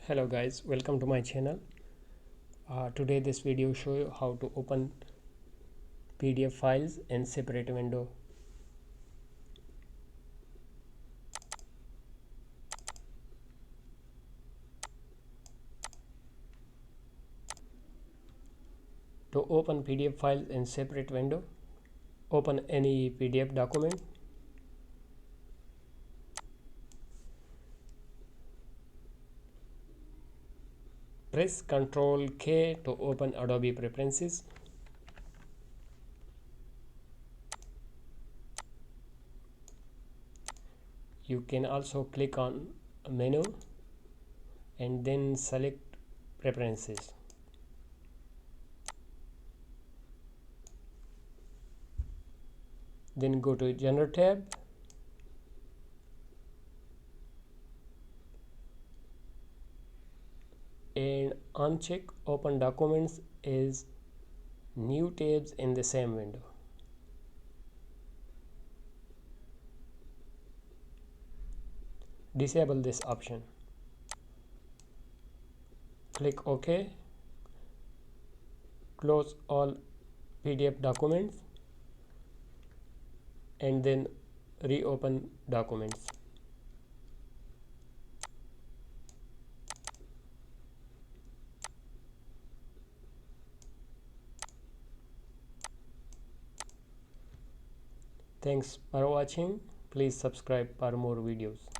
Hello guys, welcome to my channel. Today this video show you how to open PDF files in separate window. To open PDF files in separate window, open any PDF document. Press Ctrl K to open Adobe Preferences. You can also click on menu and then select Preferences. Then go to General tab and uncheck Open Documents as New tabs in the same window. Disable this option. Click OK. Close all PDF documents and then reopen documents. Thanks for watching. Please subscribe for more videos.